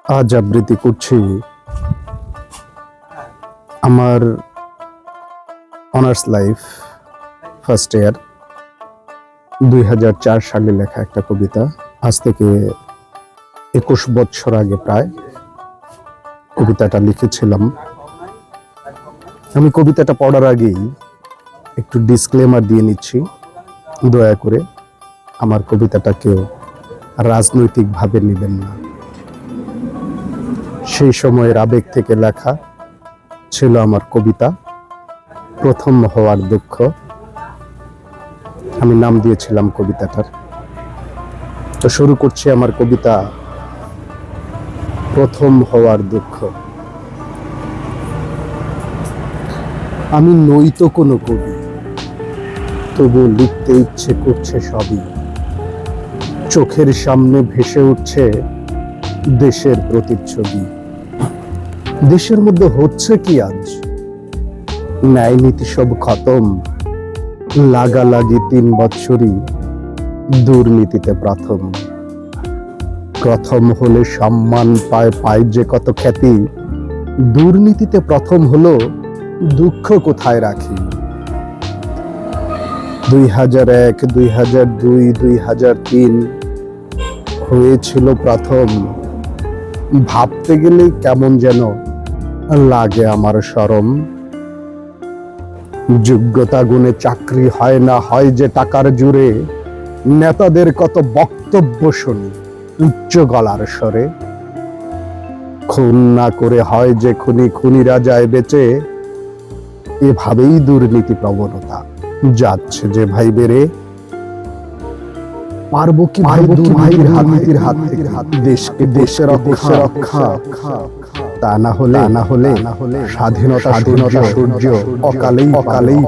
আজ আবৃত্তি করছি আমার অনার্স লাইফ ফার্স্ট ইয়ার 2004 সালে লেখা একটা কবিতা। আজ থেকে 21 বছর আগে প্রায় কবিতাটা লিখেছিলাম। আমি কবিতাটা পড়ার আগেই একটু ডিসক্লেমার দিয়ে নিচ্ছি, দয়া করে আমার কবিতাটা কেউ রাজনৈতিকভাবে নেবেন না। সেই সময়ের আবেগ থেকে লেখা ছিল আমার কবিতা প্রথম হওয়ার দুঃখ। আমি নাম দিয়েছিলাম কবিতাটার। তো শুরু করছি আমার কবিতা প্রথম হওয়ার দুঃখ। আমি নই তো কোনো কবি, তবু লিখতে ইচ্ছে করছে সবই। চোখের সামনে ভেসে উঠছে দেশের প্রতিচ্ছবি। দেশের মধ্যে হচ্ছে কি আজ? ন্যায় নীতি সব খতম, লাগালাগি 3 বছরই দুর্নীতিতে প্রথম হলে সম্মান পায় যে কত খ্যাতি, দুর্নীতিতে প্রথম হলো দুঃখ কোথায় রাখি। 2001, 2002, 2003 হয়েছিল প্রথম। ভাবতে গেলেই কেমন যেন লাগে আমার শরম। যোগ্যতা গুণে চাকরি হয় না, হয় যে টাকার জোরে। নেতাদের কত বক্তব্য শুনি উচ্চ গলার স্বরে। খুন না করে হয় যে খুনিরা যায় বেঁচে। এভাবেই দুর্নীতি প্রবণতা যাচ্ছে যে ভাই বেড়ে। পারবো কি ভাই দুর্নীতির হাত থেকে দেশের রক্ষা? তা না হলে স্বাধীনতা সূর্য অকালেই পালায়।